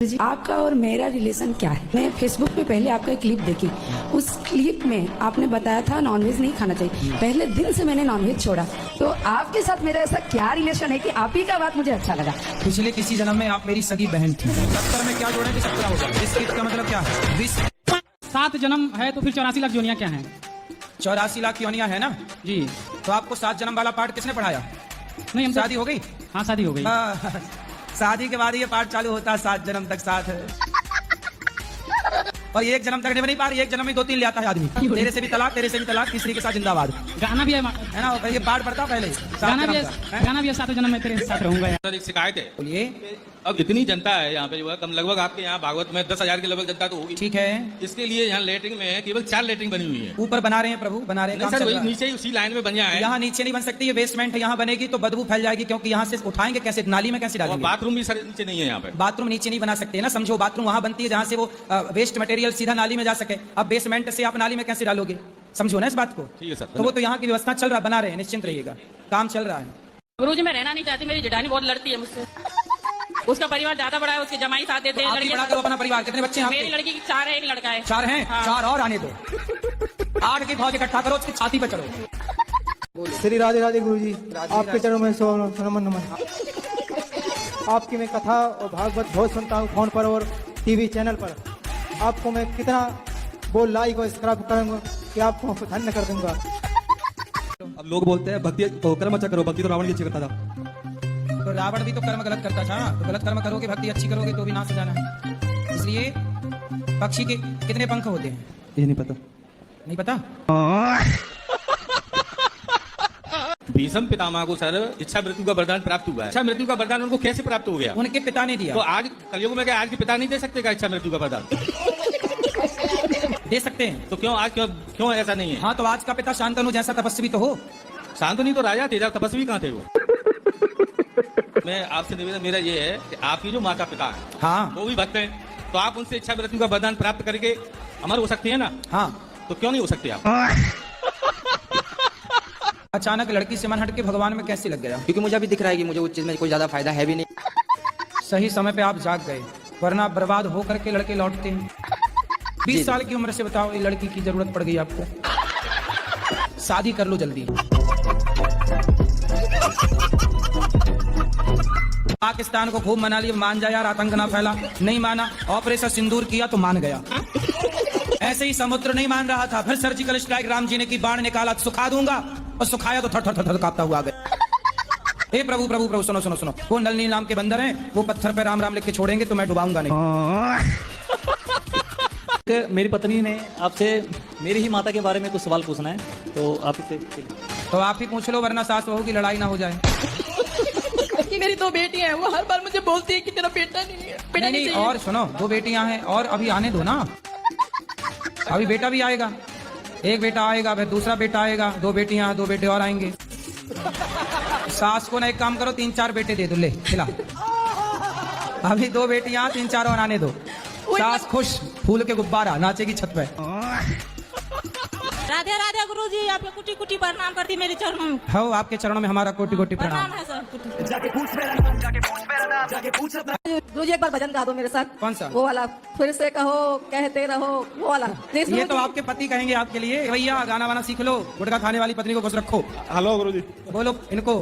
जी आपका और मेरा रिलेशन क्या है? मैं फेसबुक पे पहले आपका एक क्लिप देखी। उस क्लिप में आपने बताया था नॉनवेज नहीं खाना चाहिए। पहले दिन से मैंने नॉनवेज छोड़ा। तो आपके साथ मेरा ऐसा क्या रिलेशन है कि आप ही का बात मुझे अच्छा लगा? पिछले किसी जन्म में आप मेरी सगी बहन थी। 70 में क्या जोड़ेंगे 17 होगा। इस क्लिप का मतलब क्या है? 7 जन्म है तो फिर 84 लाख योनियां क्या हैं? 84 लाख योनियां है ना जी। तो आपको 7 जन्म वाला पार्ट किसने पढ़ाया? नहीं, हम शादी हो गई? हाँ, शादी हो गई। शादी के बाद ये पार्ट चालू होता है 7 जन्म तक साथ है। और एक जन्म तक नहीं पा रही, एक जन्म में 2-3 ले आता है आदमी। तेरे से भी तलाक, तेरे से भी तलाक, तीसरी के साथ जिंदाबाद। गाना भी है ना? ये पार्ट पढ़ता पहले गाना भी है 7 जन्म में तेरे साथ रहूंगा। सर एक शिकायत है। बोलिए। अब इतनी जनता है यहाँ पे जो है कम लगभग आपके यहाँ भागवत में 10,000 के लगभग जनता तो होगी। ठीक है। इसके लिए यहाँ लेटरिंग में केवल 4 लेटरिंग बनी हुई है। ऊपर बना रहे हैं प्रभु, बना रहे हैं। सर वही नीचे ही उसी लाइन में बन जाए। यहाँ नीचे नहीं बन सकती, ये बेसमेंट है। यहाँ बनेगी तो बदबू फैल जाएगी, क्योंकि यहाँ से उठाएंगे कैसे? नाली में कैसे डालेंगे? बाथरूम भी सर नीचे नहीं है यहाँ पे। बाथरूम नीचे नहीं बना सकते ना, समझो। बाथरूम वहां बनती है जहाँ से वो वेस्ट मटेरियल सीधा नाली में जा सके। अब बेसमेंट से आप नाली में कैसे डालोगे? समझो ना इस बात को। ठीक है सर। तो वो तो यहाँ की व्यवस्था चल रहा, बना रहे हैं, निश्चिंत रहिएगा, काम चल रहा है। गुरुजी मैं रहना नहीं चाहती, मेरी जेठानी बहुत लड़ती है मुझसे। उसका परिवार ज्यादा बड़ा है, उसके जमाई साथ देते हैं। आप ही बड़ा करो अपना परिवार। कितने बच्चे हैं मेरी आपके? लड़की की 4 है, एक लड़का है। 4 हैं? हाँ। 4 और आने दो। 8 की फौज इकट्ठा करो, उसकी छाती पे चढ़ो। श्री राधे राधे गुरुजी, आपके चरणों में नमन नमन। आपकी मैं कथा और भागवत बहुत सुनता हूँ फोन पर और टीवी चैनल पर। आपको मैं कितना वो लाइक और सब्सक्राइब करूंगा कि आपको धन्य कर दूंगा। अब लोग बोलते हैं भक्ति कर्म अच्छा करो, भक्ति तो रावण की अच्छी करता था। तो रावण भी तो कर्म गलत करता था। तो गलत कर्म करोगे, भक्ति अच्छी करोगे तो भी नाश हो जाना है। इसलिए पक्षी के कितने पंख होते हैं? ये नहीं पता। नहीं पता? भीष्म पितामह को सर इच्छा मृत्यु का वरदान प्राप्त हुआ है। इच्छा मृत्यु का वरदान उनको कैसे प्राप्त हो गया? उनके पिता ने दिया। तो आज कलयुग में क्या आज के पिता नहीं दे सकते क्या इच्छा मृत्यु का वरदान? दे सकते हैं। तो क्यों आज क्यों ऐसा नहीं है? हाँ, तो आज का पिता शांतनु जैसा तपस्वी तो हो। शांतनु तो राजा थे, तपस्वी कहाँ थे वो? मैं आपसे निवेदन मेरा ये है कि आपकी जो माता पिता है हाँ, वो भी भक्त हैं, तो आप उनसे इच्छा मृत्यु का वरदान प्राप्त करके अमर हो सकती है ना? हाँ। तो क्यों नहीं हो सकते आप? अचानक लड़की से मन हट के भगवान में कैसे लग गया? क्योंकि मुझे अभी दिख रहा है कि मुझे उस चीज में कोई ज्यादा फायदा है भी नहीं। सही समय पे आप जाग गए, वरना बर्बाद हो करके लड़के लौटते हैं। 20 साल की उम्र से बताओ, ये लड़की की जरूरत पड़ गई आपको, शादी कर लो जल्दी। पाकिस्तान को खूब मना लिया, मान जा यार, आतंक ना फैला। नहीं माना, ऑपरेशन सिंदूर किया तो मान गया। ऐसे ही समुद्र नहीं मान रहा था, फिर सर्जिकल स्ट्राइक राम जी ने की, बाण निकाला, सुखा दूंगा, और सुखाया तो थर थर थर थर कांपता हुआ गया। हे प्रभु प्रभु प्रभु, सुनो सुनो सुनो, वो नलनी नाम के बंदर हैं, वो पत्थर पे राम राम लिख के छोड़ेंगे तो मैं डुबाऊंगा नहीं। मेरी पत्नी ने आपसे मेरी ही माता के बारे में कुछ सवाल पूछना है, तो आप इसे तो आप ही पूछ लो, वरना सास बहू की लड़ाई ना हो जाए। कि मेरी 2 बेटियां हैं, वो हर बार मुझे बोलती है कि तेरा बेटा नहीं है, बेटा नहीं, चाहिए। और सुनो, 2 बेटियां हैं और अभी आने दो ना, अभी बेटा भी आएगा। एक बेटा आएगा, फिर दूसरा बेटा आएगा, 2 बेटियां, 2 बेटे और आएंगे। सास को ना एक काम करो, 3-4 बेटे दे दो, ले खिला। अभी 2 बेटियां, 3-4 और आने दो। सास खुश, फूल के गुब्बारा, नाचेगी छत पे। राधे राधे गुरुजी, आपको कुटी कुटी प्रणाम करती मेरे चरणों में। हो, आपके चरणों में हमारा कोटि कोटि प्रणाम। है सर। गुरुजी एक बार भजन गा दो मेरे साथ। कौन सा? वो वाला, फिर से कहो कहते रहो, वो वाला। ये तो आपके पति कहेंगे आपके लिए। भैया गाना वाना सीख लो, गुटखा खाने वाली पत्नी को खुश रखो। हेलो गुरुजी, बोलो इनको,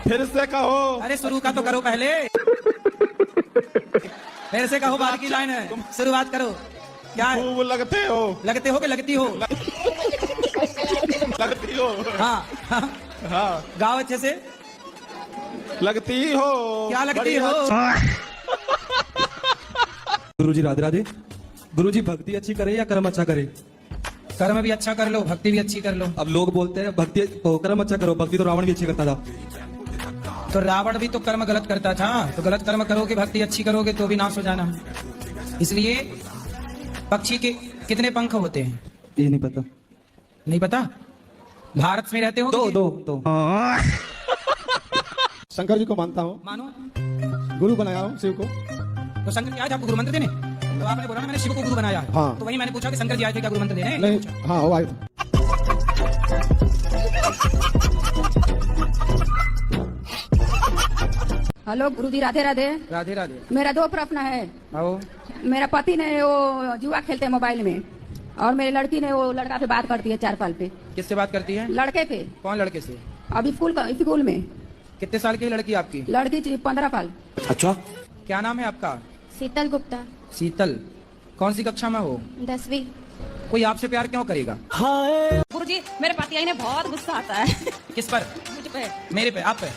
फिर से कहो। अरे शुरू का तो करो पहले, फिर से कहो, बाद की लाइन है, शुरुआत करो। क्या है? खूब लगते हो। लगते हो कि लगती हो? लगती हो। हाँ हाँ, हाँ, गाओ अच्छे से। लगती हो। क्या लगती हो? गुरुजी राधे राधे। गुरुजी भक्ति अच्छी करे या कर्म अच्छा करे? कर्म भी अच्छा कर लो, भक्ति भी अच्छी कर लो। अब लोग बोलते हैं भक्ति कर्म अच्छा करो, भक्ति तो रावण की अच्छी करता था। तो रावण भी तो कर्म गलत करता था, तो गलत कर्म करोगे, भक्ति अच्छी करोगे तो भी नाश हो जाना। इसलिए पक्षी के कितने पंख होते हैं? ये नहीं पता। नहीं पता? भारत में रहते हो? 2। शंकर जी को मानता हूँ, मानो। गुरु बनाया हूँ शिव को। तो शंकर जी आए थे आपको गुरु मंत्र देने? तो आपने बोला ना मैंने शिव को गुरु बनाया है। हाँ। तो वही मैंने पूछा कि शंकर जी आए थे क्या गुरु मंत्र देने? नहीं, हाँ वो आए थे। हेलो गुरुजी, राधे राधे। राधे राधे। मेरा 2 प्रश्न है। आओ। मेरा पति ने वो जुआ खेलते हैं मोबाइल में, और मेरी लड़की ने वो लड़का से बात करती है 4 साल पे। किससे बात करती है? लड़के पे। कौन लड़के से? अभी स्कूल में। कितने साल की लड़की आपकी? लड़की 15 साल। अच्छा। क्या नाम है आपका? शीतल गुप्ता। शीतल, कौन सी कक्षा में हो? 10वीं। कोई आपसे प्यार क्यों करेगा? गुरुजी मेरे पति आई ने बहुत गुस्सा आता है किस पर? मुझ पे। मेरे पे? आप पे?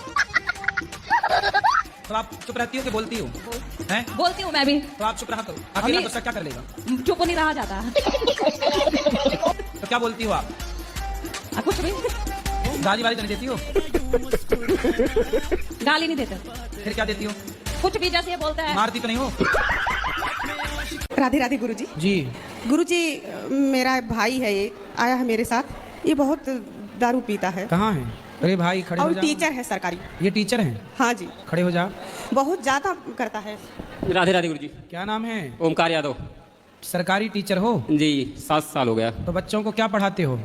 तो आप चुप रहती हो कि बोलती हो? हैं? बोलती हूँ मैं भी। तो आप चुप रहा करो, अकेला गुस्सा क्या कर लेगा? चुप नहीं रहा जाता। तो क्या बोलती हो आप? कुछ भी। गाली वाली तो नहीं देती हो? गाली नहीं देते। फिर क्या देती हो? कुछ भी जैसे ये बोलता है। मारती तो नहीं हो? राधे राधे गुरुजी। जी। गुरुजी मेरा भाई है, ये आया है मेरे साथ, ये बहुत दारू पीता है। कहाँ है? अरे भाई खड़े हो और जा। टीचर है सरकारी। ये टीचर हैं? हाँ जी। खड़े हो जा। बहुत ज्यादा करता है। राधे राधे गुरुजी। क्या नाम है? ओमकार यादव। सरकारी टीचर हो? जी 7 साल हो गया। तो बच्चों को क्या पढ़ाते हो?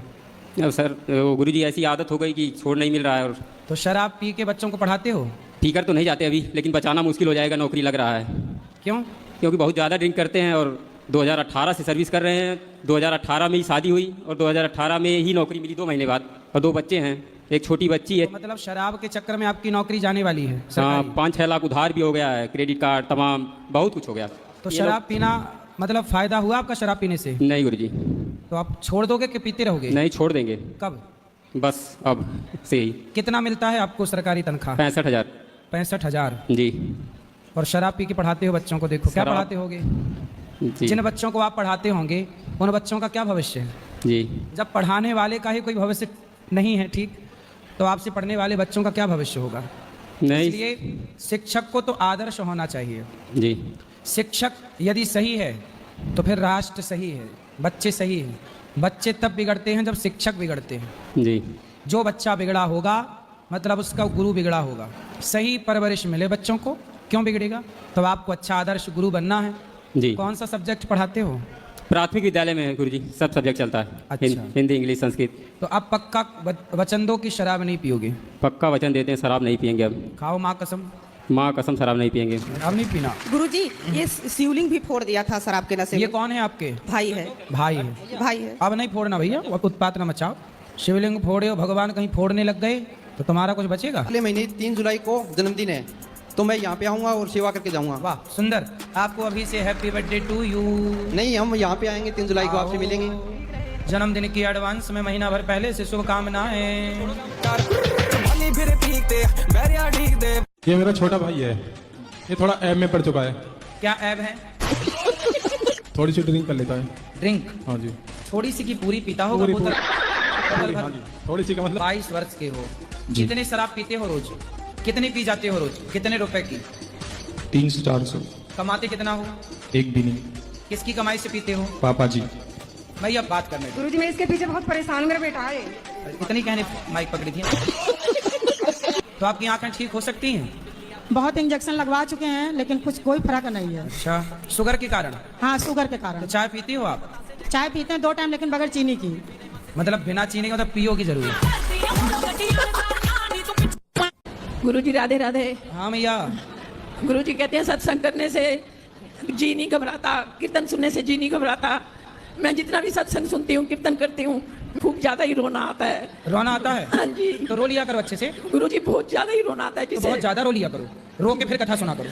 अब सर गुरुजी ऐसी आदत हो गई कि छोड़ नहीं मिल रहा है। और तो शराब पी के बच्चों को पढ़ाते हो? पीकर तो नहीं जाते अभी, लेकिन बचाना मुश्किल हो जाएगा, नौकरी लग रहा है। क्यों? क्योंकि बहुत ज़्यादा ड्रिंक करते हैं और 2018 से सर्विस कर रहे हैं। 2018 में ही शादी हुई और 2018 में ही नौकरी मिली 2 महीने बाद, और 2 बच्चे हैं, एक छोटी बच्ची है। तो मतलब शराब के चक्कर में आपकी नौकरी जाने वाली है? हाँ, 5-6 लाख उधार भी हो गया है, क्रेडिट कार्ड तमाम बहुत कुछ हो गया। तो शराब पीना मतलब फायदा हुआ आपका शराब पीने से? नहीं गुरुजी। तो आप छोड़ दोगे कि पीते रहोगे? नहीं, छोड़ देंगे। कब? बस अब से ही। कितना मिलता है आपको सरकारी तनख्वाह? 65,000। 65,000। जी। और शराब पी के पढ़ाते हो बच्चों को, देखो क्या शराब- पढ़ाते होगे? जी। जिन बच्चों को आप पढ़ाते होंगे उन बच्चों का क्या भविष्य है? जी। जब पढ़ाने वाले का ही कोई भविष्य नहीं है, ठीक, तो आपसे पढ़ने वाले बच्चों का क्या भविष्य होगा? नहीं। इसलिए शिक्षक को तो आदर्श होना चाहिए। जी। शिक्षक यदि सही है तो फिर राष्ट्र सही है, बच्चे सही हैं। बच्चे तब बिगड़ते हैं जब शिक्षक बिगड़ते हैं। जी। जो बच्चा बिगड़ा होगा मतलब उसका गुरु बिगड़ा होगा। सही परवरिश मिले बच्चों को, क्यों बिगड़ेगा? तो आपको अच्छा आदर्श गुरु बनना है। जी। कौन सा सब्जेक्ट पढ़ाते हो? प्राथमिक विद्यालय में गुरुजी सब सब्जेक्ट चलता है। अच्छा। हिंदी, इंग्लिश, संस्कृत। तो आप पक्का वचन दो कि शराब नहीं पियोगे? पक्का वचन देते हैं, शराब नहीं पियेंगे अब। खाओ माँ कसम। माँ कसम, शराब नहीं पियेंगे। शराब नहीं पीना। गुरुजी ये शिवलिंग भी फोड़ दिया था शराब के नशे में। ये कौन है आपके? भाई है। भाई है। भाई है। अब नहीं फोड़ना भैया, अब उत्पात ना मचाओ। शिवलिंग फोड़े हो, भगवान कहीं फोड़ने लग गए तो तुम्हारा कुछ बचेगा? अगले महीने 3 जुलाई को जन्मदिन है, तो मैं यहाँ पे आऊँगा और सेवा करके जाऊँगा। वाह सुंदर, आपको अभी से हैप्पी बर्थडे टू यू। नहीं, हम यहाँ पे आएंगे 3 जुलाई को, आपसे मिलेंगे। जन्मदिन की एडवांस में महीना भर पहले से शुभकामनाएं। ये मेरा छोटा भाई है, ये थोड़ा ऐब में पड़ चुका है। क्या ऐब है? थोड़ी सी ड्रिंक कर लेता है। ड्रिंक? हाँ जी। थोड़ी सी की पूरी पीता होगा? पूरी- बोतल पूरी, भर? हाँ जी। थोड़ी सी का मतलब 22 वर्ष के हो, जी। कितने शराब पीते हो रोज? कितनी पी जाते हो रोज? कितने रुपए की? 300-400। कमाते कितना हो? एक भी नहीं। किसकी कमाई से पीते हो? पापा जी। भाई अब बात करने दो। गुरुजी मैं इसके पीछे बहुत परेशान हूँ, मेरा बेटा है। इतनी कहने माइक पकड़ी थी। तो आपकी आंखें ठीक हो सकती हैं? बहुत इंजेक्शन लगवा चुके हैं लेकिन कुछ कोई फर्क नहीं है। अच्छा, शुगर के कारण? हाँ, शुगर के तो कारण। चाय पीती हो आप? चाय पीते हैं 2 टाइम, लेकिन बगैर चीनी की। मतलब बिना चीनी के, मतलब पियो की जरूर। गुरुजी राधे राधे। हाँ भैया। गुरुजी कहते हैं सत्संग करने से जी नहीं घबराता, कीर्तन सुनने से जी नहीं घबराता। मैं जितना भी सत्संग सुनती हूँ, कीर्तन करती हूँ, खूब ज्यादा ही रोना आता है। रोना आता है? हाँ जी। तो रो लिया करो अच्छे से। गुरुजी बहुत ज्यादा ही रोना आता है। तो बहुत ज्यादा रो लिया करो, रो के फिर कथा सुना करो।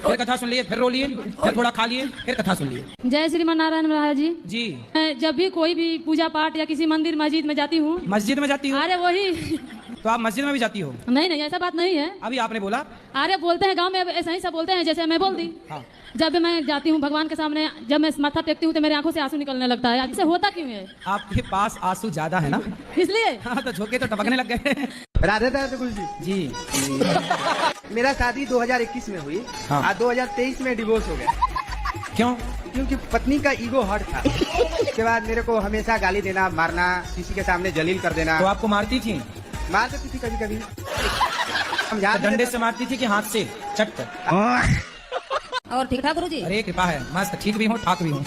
फिर कथा सुन लिए, फिर रो लिए, फिर थोड़ा खा लिए, फिर कथा सुन लिए। जय श्रीमान नारायण महाराज जी। जी। मैं जब भी कोई भी पूजा पाठ या किसी मंदिर मस्जिद में जाती हूँ। मस्जिद में जाती हो? अरे वही। तो आप मस्जिद में भी जाती हो? नहीं नहीं, ऐसा बात नहीं है। अभी आपने बोला। अरे बोलते हैं गांव में, ऐसा ही सब बोलते हैं, जैसे मैं बोल दी। हाँ। जब भी मैं जाती हूँ भगवान के सामने, जब मैं माथा टेकती हूँ तो मेरी आंखों से आंसू निकलने लगता है। ऐसे होता क्यों है? आपके पास आंसू ज्यादा है ना, इसलिए। हाँ, तो झोंके तो टपकने लग गए। राधे राधे गुरुजी। जी। मेरा शादी 2021 में हुई। हाँ। आज 2023 में डिवोर्स हो गया। क्यों? क्योंकि पत्नी का ईगो हर्ट था। उसके बाद मेरे को हमेशा गाली देना, मारना, किसी के सामने जलील कर देना। तो आपको मारती थी? मार देती थी कभी कभी। तो डंडे से मारती थी कि हाथ से चट कर? और ठीक ठाक गुरुजी? अरे कृपा है, मस्त ठीक भी हूँ, ठाक भी हूँ।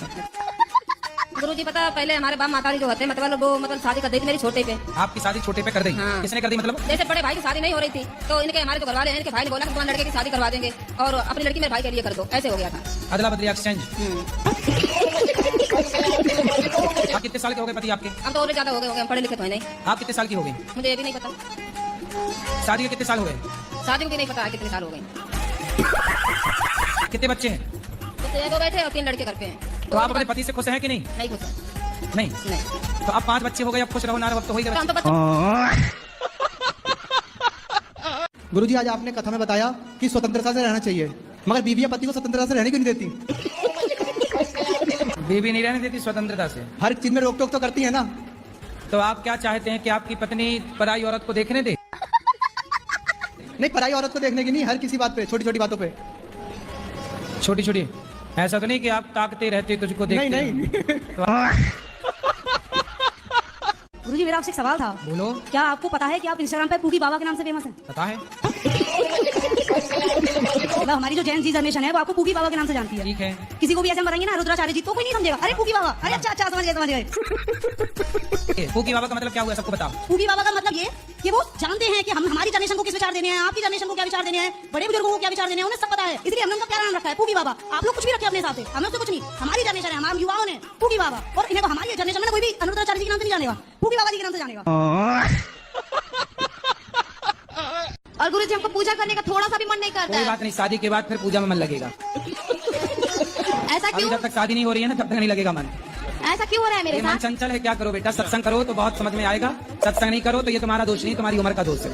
गुरुजी पता पहले हमारे बाप माताजी जो होते हैं मतलब वो मतलब शादी कर दी थी मेरी छोटे पे। आपकी शादी छोटे पे कर दी? हाँ। किसने कर दी मतलब? जैसे बड़े भाई की शादी नहीं हो रही थी तो इनके हमारे जो घरवाले हैं इनके भाई ने बोला कि तुम्हारे लड़के की शादी करवा देंगे और अपनी लड़की मेरे भाई के लिए कर दो, ऐसे हो गया था। अदला बदली एक्सचेंज। आप कितने साल के हो गए पति आपके? अब तो और ज्यादा हो गए पढ़े लिखे तो है नहीं। आप कितने साल की हो गई? मुझे ये भी नहीं पता। शादी के कितने साल हो गए? शादी को भी नहीं पता कितने साल हो गए। कितने बच्चे हैं? तो 2 बैठे और 3 लड़के घर पे हैं। तो आप अपने पति से खुश हैं कि नहीं? नहीं खुश। नहीं। तो अब 5 बच्चे हो गए, अब खुश रहो ना रहो, अब तो हो ही गए बच्चे। गुरुजी आज आपने कथा में बताया कि स्वतंत्रता से रहना चाहिए, मगर बीवियां पति को स्वतंत्रता से रहने क्यों नहीं देती? बीवी नहीं रहने देती स्वतंत्रता से? हर चीज में रोक टोक तो करती है ना। तो आप क्या चाहते हैं कि आपकी पत्नी पराई औरत को देखने दे? नहीं, पराई औरत को देखने की नहीं, हर किसी बात पे, छोटी छोटी बातों पे। छोटी छोटी ऐसा तो नहीं कि आप ताकते रहते तुझको देखते? नहीं नहीं। गुरुजी मेरा आपसे एक सवाल था। बोलो। क्या आपको पता है कि आप इंस्टाग्राम पे पूगी बाबा के नाम से फेमस हैं? पता है। मतलब हमारी जो जैन जी जनरेशन है वो आपको पूगी बाबा के नाम से जानती है। ठीक है। किसी को भी ऐसे बताएंगे ना रुद्राचार्य जी तो कोई नहीं समझेगा, अरे पूगी बाबा, अरे अच्छा समझ गए। पूगी बाबा का मतलब क्या हुआ सबको बताओ। पूगी बाबा का मतलब ये कि वो जानते हैं कि हम हमारी जनरेशन को किस विचार देने हैं, आपकी जनरेशन को क्या विचार देने हैं, बड़े बुजुर्गों को क्या विचार देने हैं, उन्हें सब पता है, इसलिए हमने उनका क्या नाम रखा है पूगी बाबा। आप लोग कुछ भी रखे अपने हिसाब से, हम लोग तो कुछ नहीं, हमारी जनरेशन है, हमारे युवाओं ने पूगी बाबा, और इन्हें को हमारी जनरेशन में कोई भी अनुरुद्राचार्य जी के नाम से नहीं जानेगा, पूगी बाबा जी के नाम से जानेगा। और गुरुजी हमको पूजा करने का थोड़ा सा भी मन नहीं करता कोई है। बात नहीं, शादी के बाद फिर पूजा में मन लगेगा। ऐसा अभी क्यों? जब तक शादी नहीं हो रही है ना तब तक नहीं लगेगा मन। ऐसा क्यों हो रहा है मेरे ये मन साथ? चंचल है, क्या करो बेटा, सत्संग करो तो बहुत समझ में आएगा, सत्संग नहीं करो तो ये तुम्हारा दोष नहीं, तुम्हारी उम्र का दोष है।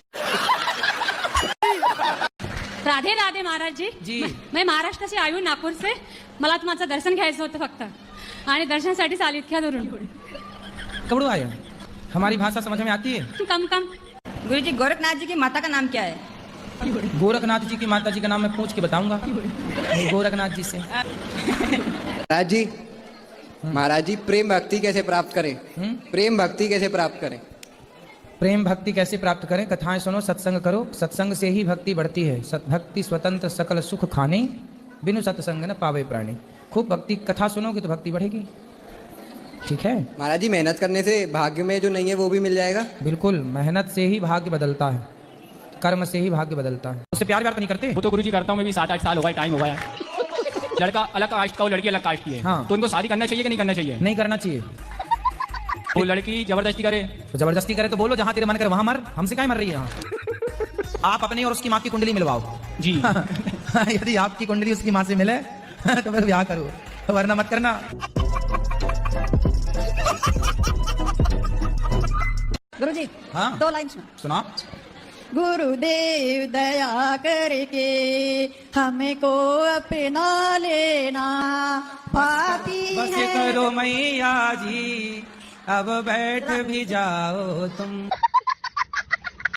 राधे राधे महाराज जी. मैं महाराष्ट्राची आयु नागपूर से. मला तुमचं दर्शन घ्यायचं होतं फक्त आणि दर्शनासाठी आली इतक्या दुरून. कबड़ू आया, हमारी भाषा समझ में आती है? कम कम. गुरुजी गोरखनाथ जी की माता का नाम क्या है? गोरखनाथ जी की माता जी का नाम मैं पूछ के बताऊंगा गोरखनाथ जी से। महाराज जी प्रेम भक्ति कैसे प्राप्त करें? प्रेम भक्ति कैसे प्राप्त करें? प्रेम भक्ति कैसे प्राप्त करें? कथाएं सुनो, सत्संग करो, सत्संग से ही भक्ति बढ़ती है। भक्ति स्वतंत्र सकल सुख खाने, बिनु सत्संग न पावे प्राणी। खूब भक्ति कथा सुनोगे तो भक्ति बढ़ेगी। ठीक है महाराज जी, मेहनत करने से भाग्य में जो नहीं है वो भी मिल जाएगा? बिल्कुल, मेहनत से ही भाग्य बदलता है, कर्म से ही भाग्य बदलता है। उससे प्यार व्यार तो नहीं करते? वो तो गुरुजी करता हूँ मैं भी, 7-8 साल हो गए, टाइम हो गया। लड़का अलग कास्ट का और लड़की अलग कास्ट की है। हाँ। तो उनको शादी करना चाहिए कि नहीं करना चाहिए? नहीं करना चाहिए। वो लड़की जबरदस्ती करे तो जबरदस्ती करे तो बोलो जहां तेरे मन करे वहां मर, हमसे क्या मर रही है यहाँ? आप अपनी और उसकी माँ की कुंडली मिलवाओ जी। यदि आपकी कुंडली उसकी माँ से मिले तो फिर ब्याह करो, वरना मत करना। गुरुजी हाँ 2 लाइन सुना। गुरुदेव दया करके हमको अपना लेना, पापी बस है। करो मैया जी, अब बैठ भी जाओ तुम।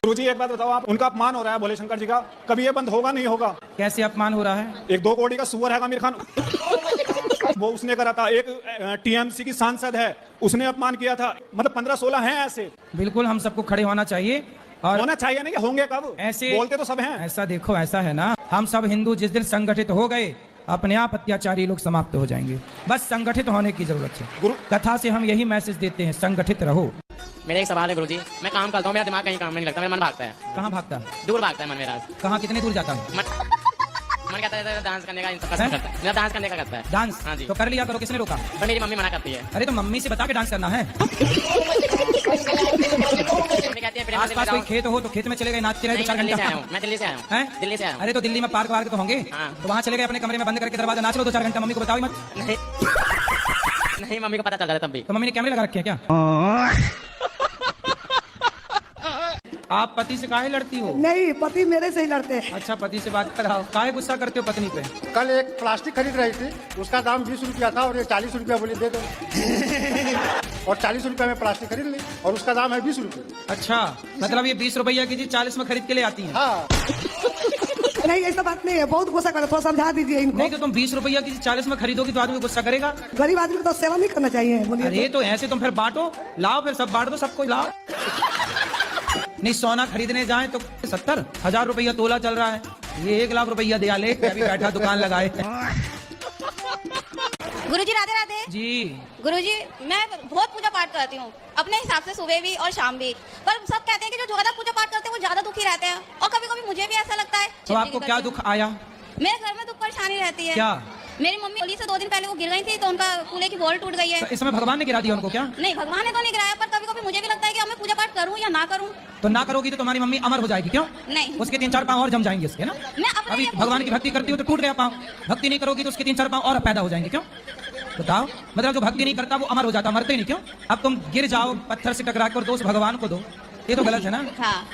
गुरुजी एक बात बताओ, आप उनका अपमान हो रहा है भोले शंकर जी का, कभी ये बंद होगा नहीं होगा? कैसे अपमान हो रहा है? एक 2 करोड़ का सुअर है आमिर खान, वो उसने करा था। एक टीएमसी की सांसद है, उसने अपमान किया था। मतलब 15-16 हैं ऐसे। बिल्कुल, हम सबको खड़े होना चाहिए। और होना चाहिए नहीं, होंगे कब? ऐसे बोलते तो सब हैं। ऐसा देखो, ऐसा है ना, हम सब हिंदू जिस दिन संगठित हो गए अपने आप अत्याचारी लोग समाप्त हो जाएंगे। बस संगठित होने की जरूरत है। कथा से हम यही मैसेज देते हैं, संगठित रहो। मेरा एक सवाल है गुरुजी, मैं काम करता हूँ, मेरा दिमाग कहीं काम में नहीं लगता, मेरा मन भागता है। कहाँ भागता है? दूर भागता है मन मेरा। कहाँ, कितने दूर जाता है? मन कहता है डांस करने का पसंद करता है, मेरा डांस करने का करता है। डांस? हाँ जी। तो कर लिया करो, किसने रोका? पर मेरी मम्मी मना करती है। अरे तो मम्मी से बता के डांस करना है। कहती है आस पास कोई खेत हो तो खेत में चले गए, नाचते रहे 4 घंटे। मैं दिल्ली से आया हूँ। दिल्ली से आया हूँ। अरे तो दिल्ली में पार्क वार्क तो होंगे, तो वहाँ चले गए अपने कमरे में बंद करके दरवाजा, नाच लो 2-4 घंटे, मम्मी को बताओ मत। नहीं, मम्मी को पता चल जाता तब भी। तो मम्मी ने कैमरे लगा रखे हैं क्या? आप पति से काहे लड़ती हो? नहीं, पति मेरे से ही लड़ते हैं। अच्छा, पति से बात कराओ। काहे गुस्सा करते हो पत्नी पे? कल एक प्लास्टिक खरीद रही थी, उसका दाम 20 रुपया था और ये 40 रुपया बोली दे दो। और 40 रुपया में प्लास्टिक खरीद ली और उसका दाम है 20 रुपये। अच्छा, मतलब ये 20 रुपया की चीज 40 में खरीद के ले आती है? हाँ। नहीं, ऐसा बात नहीं है, बहुत गुस्सा करे, थोड़ा समझा दीजिए इनको। नहीं तो तुम 20 रुपया की चीज 40 में खरीदोगी तो आदमी गुस्सा करेगा। गरीब आदमी को तो सेवा नहीं करना चाहिए। अरे तो ऐसे तुम फिर बांटो, लाओ, फिर सब बांट दो, सबको लाओ। नहीं, सोना खरीदने जाए तो 70,000 रुपया तोला चल रहा है, ये 1 लाख रुपया दिया ले, अभी बैठा दुकान लगाए। गुरुजी राधे राधे। जी गुरुजी मैं बहुत पूजा पाठ करती हूँ अपने हिसाब से, सुबह भी और शाम भी, पर सब कहते हैं कि जो ज्यादा पूजा पाठ करते हैं वो ज्यादा दुखी रहते हैं, और कभी कभी मुझे भी ऐसा लगता है। तो आपको क्या दुख आया? मेरे घर में दुख परेशानी रहती है। क्या? मेरी मम्मी होली से 2 दिन पहले वो गिर गई थी, तो उनका कूल्हे की बॉल टूट गई है। तो इस समय भगवान ने गिरा दिया उनको क्या? नहीं, भगवान ने तो नहीं गिराया, पर कभी कभी मुझे भी लगता है कि अब मैं पूजा पाठ करूँ या ना करूँ। तो ना करोगी तो तुम्हारी मम्मी अमर हो जाएगी, क्यों? नहीं, उसके 3-4 पाँव और जम जाएंगे उसके ना। मैं अपने अभी लिए भगवान की भक्ति करती हो तो टूट गया पाँव, भक्ति नहीं करोगी तो उसके 3-4 पाँव और पैदा हो जाएंगे, क्यों? बताओ, मतलब जो भक्ति नहीं करता वो अमर हो जाता, मरते ही नहीं, क्यों? अब तुम गिर जाओ पत्थर से टकरा कर, दोष भगवान को दो, ये तो गलत है ना। हाँ,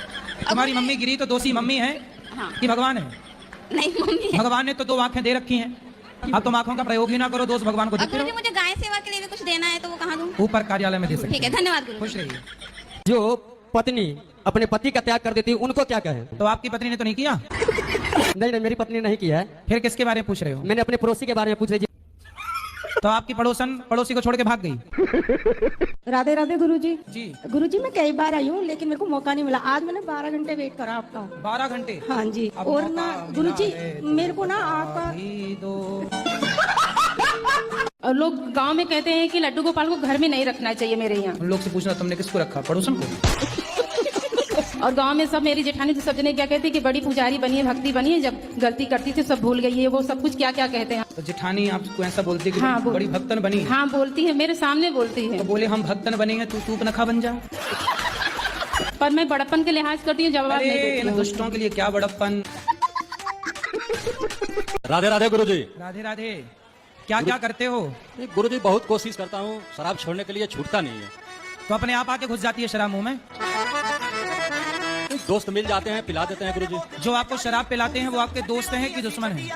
तुम्हारी मम्मी गिरी तो दोषी मम्मी है कि भगवान है? नहीं मम्मी है। भगवान ने तो 2 आंखें दे रखी हैं, अब तुम आंखों का प्रयोग ही ना करो, दोष भगवान को देते गुरुजी मुझे गाय सेवा के लिए भी कुछ देना है, तो वो कहाँ दूँ? ऊपर कार्यालय में दे सकते। ठीक है, धन्यवाद गुरुजी। खुश रहिए। जो पत्नी अपने पति का त्याग कर देती है उनको क्या कहें? तो आपकी पत्नी ने तो नहीं किया? नहीं, मेरी पत्नी ने नहीं किया है। फिर किसके बारे में पूछ रहे हो? मैंने अपने पड़ोसी के बारे में पूछ रही। तो आपकी पड़ोसी को छोड़ के भाग गई। राधे राधे गुरुजी। जी गुरुजी मैं कई बार आई हूँ, लेकिन मेरे को मौका नहीं मिला। आज मैंने 12 घंटे वेट करा आपका। 12 घंटे? हाँ जी। और ना गुरुजी मेरे को ना आपका, और लोग गांव में कहते हैं कि लड्डू गोपाल को घर में नहीं रखना चाहिए मेरे यहाँ। उन लोग से पूछना तुमने किसको रखा? पड़ोसन को? और गांव में सब मेरी जेठानी सब जने क्या कहती है कि बड़ी पुजारी बनी है, भक्ति बनी है, जब गलती करती थी सब भूल गई है, वो सब कुछ क्या क्या कहते हैं। तो जेठानी आपको ऐसा बोलती है कि हाँ, बड़ी भक्तन बनी है? हाँ बोलती है, मेरे सामने बोलती है। तो बोले हम भक्तन बने हैं, तू तूप नखा बन जा। पर मैं बड़प्पन के लिहाज करती हूँ, जवाब नहीं देती इन हूँ। दुष्टों के लिए क्या बड़प्पन। राधे राधे गुरुजी। राधे राधे। क्या क्या करते हो? गुरुजी बहुत कोशिश करता हूँ, शराब छोड़ने के लिए छूटता नहीं है। तो अपने आप आके घुस जाती है शराब मुंह में? दोस्त मिल जाते हैं, पिला देते हैं गुरुजी। जो आपको शराब पिलाते हैं वो आपके दोस्त हैं कि दुश्मन हैं?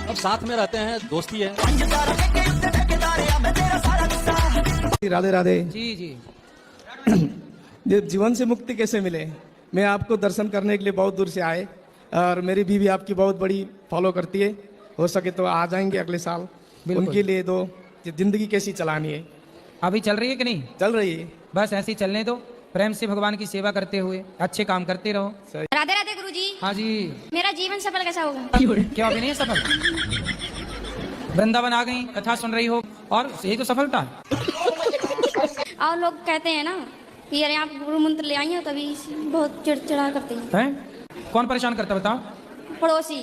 अब साथ में रहते हैं, दोस्ती है। राधे राधे। जी जी। ये जीवन से मुक्ति कैसे मिले? मैं आपको दर्शन करने के लिए बहुत दूर से आए, और मेरी बीवी आपकी बहुत बड़ी फॉलो करती है। हो सके तो आ जाएंगे अगले साल, उनके लिए दो। जिंदगी कैसी चलानी है? अभी चल रही है कि नहीं? चल रही है। बस ऐसे ही चलने दो, प्रेम से भगवान की सेवा करते हुए अच्छे काम करते रहो। राधे राधे गुरुजी। हाँ जी। मेरा जीवन सफल कैसा होगा? क्या अभी नहीं है सफल? वृंदावन आ गई, कथा सुन रही हो, और यही तो सफलता है। और लोग कहते हैं ना कि अरे आप गुरु मंत्र ले आई हो, तभी बहुत चिड़चिड़ा करते हैं। कौन परेशान करता बताओ? पड़ोसी।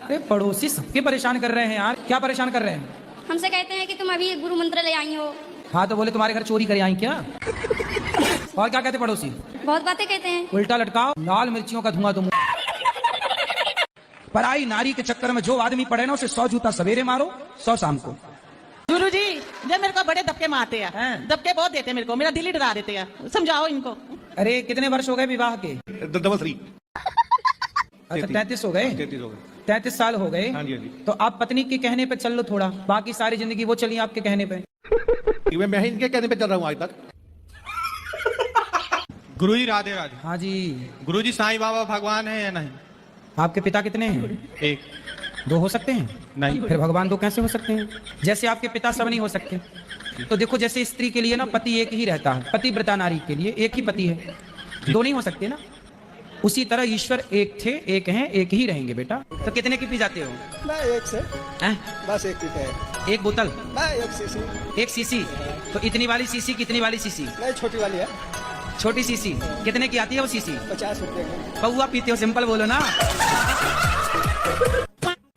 अरे पड़ोसी सबके परेशान कर रहे हैं यार। क्या परेशान कर रहे हैं? हमसे कहते हैं कि तुम अभी गुरु मंत्र ले आई हो। हाँ तो बोले तुम्हारे घर चोरी करे आई क्या? और क्या कहते पड़ोसी? बहुत बातें कहते हैं। उल्टा लटकाओ, लाल मिर्चियों का धुआं तुम। पराई नारी के चक्कर में जो आदमी पड़े ना, उसे 100 जूता सवेरे मारो, 100 शाम को। गुरुजी जब मेरे को बड़े धक्के मारते हैं, धक्के बहुत देते हैं मेरे को, मेरा दिल ही डरा देते हैं। समझाओ इनको। अरे कितने वर्ष हो गए विवाह के? 3 अच्छा 33 हो गए। 33 साल हो गए। हाँ जी, हाँ जी। तो आप पत्नी के कहने पे चल लो थोड़ा, बाकी सारी जिंदगी वो चली आपके कहने पे। मैं इनके कहने पे चल रहा हूँ आज तक। गुरुजी राधे राधे। हाँ जी। गुरुजी साईं बाबा भगवान है या नहीं? आपके पिता कितने हैं? 1 2 हो सकते हैं? नहीं। फिर भगवान 2 कैसे हो सकते हैं? जैसे आपके पिता सब नहीं हो सकते, तो देखो जैसे स्त्री के लिए ना पति एक ही रहता है, पतिव्रता नारी के लिए एक ही पति है, 2 नहीं हो सकते ना। उसी तरह ईश्वर एक थे, एक हैं, एक ही रहेंगे बेटा। तो कितने की पी जाते हो? मैं 1 से बस 1 पीते हैं। 1 बोतल? मैं 1 सीसी। 1 सीसी? तो इतनी वाली सीसी, कितनी वाली सीसी? नहीं, छोटी वाली है। छोटी सीसी कितने की आती है वो सीसी? 50 रुपए की। पौआ पीते हो? सिंपल बोलो ना।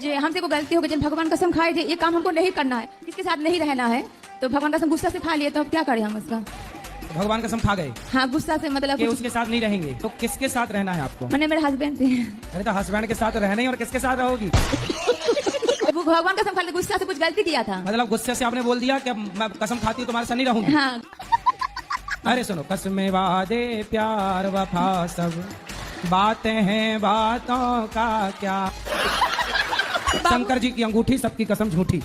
जी हमसे को गलती हो गई, जिन भगवान कसम खाए थे ये काम हमको नहीं करना है, किसके साथ नहीं रहना है, तो भगवान कसम गुस्सा से खा लिए, तो अब क्या करें हम उसका? भगवान कसम खा गए? हाँ गुस्सा से, मतलब कि उसके साथ नहीं रहेंगे, तो किसके साथ रहना है आपको? मैंने मेरे हस्बैंड थे। अरे तो हस्बैंड के साथ रहना ही, और किसके साथ रहोगी? वो भगवान कसम खा, गुस्सा से कुछ गलती किया था। मतलब गुस्से से आपने बोल दिया कि अब मैं कसम खाती हूँ तुम्हारे साथ नहीं रहूंगी? हाँ। अरे सुनो, कसमें वादे प्यार वफा सब बातें हैं, बातों का क्या। शंकर जी की अंगूठी, सबकी कसम झूठी।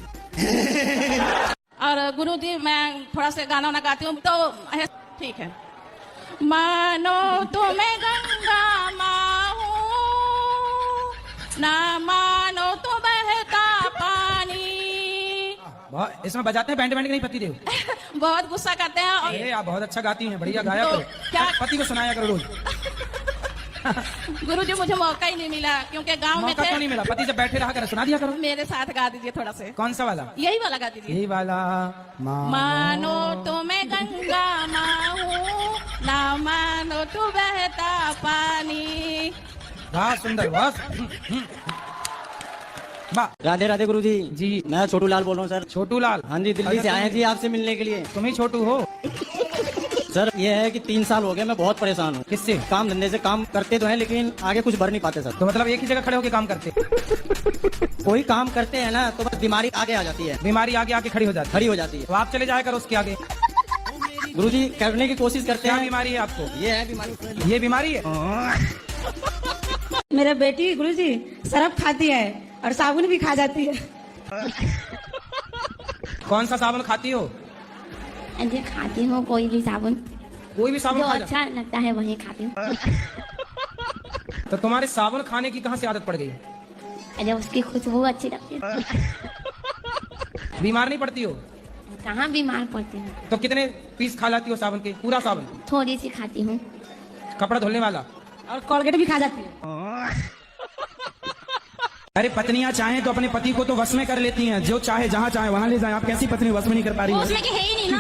और गुरुजी मैं थोड़ा सा गाना वाना गाती हूँ, तो ठीक है। मानो तुम्हें गंगा माँ हूँ, ना मानो तो बहता पानी। इसमें बजाते हैं बैंड बैंड की नहीं पति देव? बहुत गुस्सा करते हैं। अरे आप बहुत अच्छा गाती हैं, बढ़िया गाया तो करो। क्या पति को सुनाया करो रोज। गुरुजी मुझे मौका ही नहीं मिला क्योंकि गांव में मौका थे। क्यों नहीं मिला? पति से बैठे रहा कर, सुना दिया करो। मेरे साथ गा दीजिए थोड़ा से। कौन सा वाला? यही वाला गा दीजिए। यही वाला। मानो तो मैं गंगा माँ हूँ, ना मानो तू बहता पानी। वाह सुंदर, वाह। राधे राधे गुरुजी। जी मैं छोटू लाल बोल रहा हूँ सर। छोटू लाल? हाँ जी, दिल्ली से आए हैं जी आपसे मिलने के लिए। तुम ही छोटू हो? सर ये है कि 3 साल हो गए मैं बहुत परेशान हूँ। किससे? काम धंधे से। काम करते तो हैं लेकिन आगे कुछ बढ़ नहीं पाते सर। तो मतलब एक ही जगह खड़े होकर काम करते? कोई काम करते हैं ना तो बस बीमारी आगे आ जाती है। बीमारी आगे आके खड़ी हो जाती है। तो आप चले जाया करो उसके आगे। गुरुजी करने की कोशिश करते हैं। क्या बीमारी है आपको? ये है बीमारी। ये बीमारी है? मेरा बेटी गुरुजी सरफ खाती है और साबुन भी खा जाती है। कौन सा साबुन खाती हो? अरे खाती हूँ कोई भी साबुन, कोई भी साबुन जो खा अच्छा लगता है वही खाती हूँ। तो तुम्हारे साबुन खाने की कहाँ से आदत पड़ गई? अरे उसकी खुशबू अच्छी लगती है। बीमार नहीं पड़ती हो? कहाँ बीमार पड़ती हूँ, तो कितने पीस खा जाती हो साबुन के? पूरा साबुन? थोड़ी सी खाती हूँ। कपड़ा धुलने वाला? और कोलगेट भी खा जाती है। अरे पत्नियां चाहें तो अपने पति को तो वश में कर लेती हैं, जो चाहे जहाँ चाहे वहाँ ले जाए। आप कैसी पत्नी वश में नहीं कर पा रही हो? उसमें के है ही नहीं ना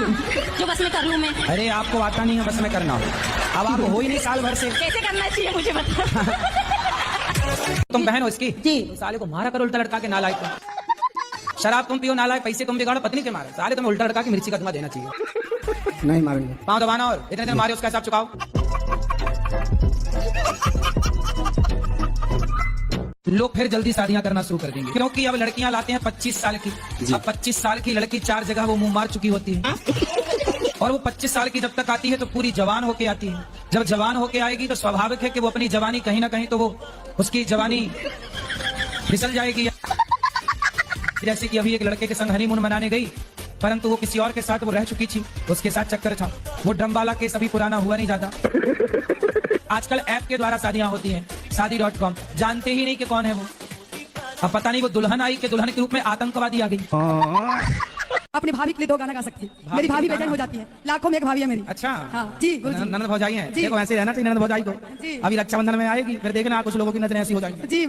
जो बस में कर लूँ मैं। अरे आपको आता नहीं है बस में करना। अब आप हो ही नहीं साल भर से। कैसे करना चाहिए मुझे बता। तुम बहन हो इसकी? जी। तो साले को मारा करो उल्टा लटका के, नालायक को। शराब तुम पियो नालायक, पैसे तुम बिगाड़ो, पत्नी के मारो। साले तुम्हें उल्टा लटका के मिर्ची का धुआं देना चाहिए। नहीं मारेंगे। पाँव दबाना और इतने दिन मारे उसका हिसाब चुकाओ। लोग फिर जल्दी शादियां करना शुरू कर देंगे क्योंकि अब लड़कियां लाते हैं 25 साल की। अब 25 साल की लड़की 4 जगह वो मुंह मार चुकी होती है और वो 25 साल की जब तक आती है तो पूरी जवान होके आती है। जब जवान होके आएगी तो स्वाभाविक है कि वो अपनी जवानी कहीं ना कहीं तो वो उसकी जवानी फिसल जाएगी। जैसे कि अभी एक लड़के के संग हनीमून मनाने गई, परंतु वो किसी और के साथ वो रह चुकी थी, उसके साथ चक्कर था। वो ड्रमवाला केस अभी पुराना हुआ नहीं जाता। आजकल ऐप के द्वारा शादियां होती हैं, शादी.com। जानते ही नहीं कि कौन है वो। अब पता नहीं वो दुल्हन आई कि दुल्हन के रूप में आतंकवादी आ गई। अपनी भाभी के लिए 2 गाना गा सकती है। मेरी भाभी बेचैन हो जाती है, लाखों में एक भाभी है मेरी। अच्छा। हाँ जी गुरुजी। ननद भौजाई हैं। जी। देखो ऐसे रहना चाहिए ननद भौजाई को। जी। अभी रक्षाबंधन में आएगी, फिर देखना कुछ लोगों की नजरें ऐसी हो जाएंगी। जी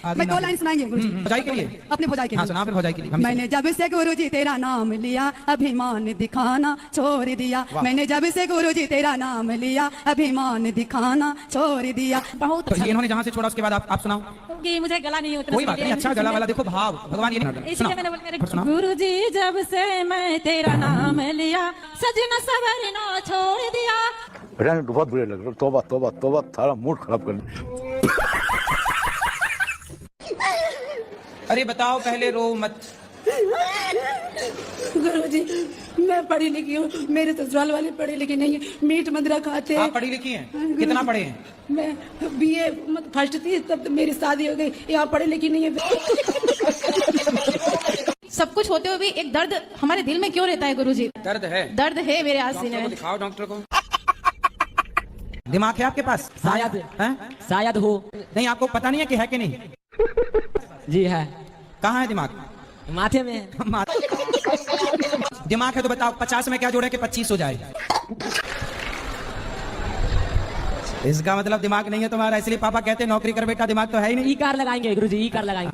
मैं 2 लाइन सुनाएंगे गुरुजी। भौजाई के लिए? अपने भौजाई के हाँ लिए। सुना फिर भौजाई के लिए। मैंने जब से गुरुजी तेरा नाम लिया अभिमान दिखाना छोड़ दिया। मैंने जब से गुरुजी तेरा नाम लिया अभिमान दिखाना छोड़ दिया। बहुत तो ये इन्होंने जहाँ से छोड़ा उसके बाद आप सुनाओ। कि मुझे गला नहीं होता। कोई बात नहीं, अच्छा गला वाला देखो भाव भगवान ये नहीं सुनाओ। गुरुजी जब से मैं तेरा नाम लिया सजना सवरना छोड़ दिया। बेटा बहुत बुरे लग रहे। तौबा तौबा तौबा, सारा मूड खराब कर दिया। अरे बताओ पहले रो मत। गुरुजी मैं पढ़ी लिखी हूँ, मेरे ससुराल वाले पढ़े लिखे नहीं है, मीट मदिरा खाते हैं। आप पढ़ी लिखी हैं? कितना पढ़े हैं? मैं BA फर्स्ट थी तब तो मेरी शादी हो गई। यहाँ पढ़ी लिखी नहीं है। सब कुछ होते हुए भी एक दर्द हमारे दिल में क्यों रहता है गुरुजी? दर्द है? दर्द है मेरे आसीने डॉक्टर को में। दिखाओ डॉक्टर को। दिमाग है आपके पास? शायद हो। नहीं आपको पता नहीं है कि है कि नहीं? जी है। कहाँ है दिमाग? माथे में। दिमाग है तो बताओ 50 में क्या जोड़े कि 25 हो जाए? इसका मतलब दिमाग नहीं है तुम्हारा, इसलिए पापा कहते नौकरी कर बेटा, दिमाग तो है ही नहीं। कार लगाएंगे गुरुजी, कार लगाएंगे।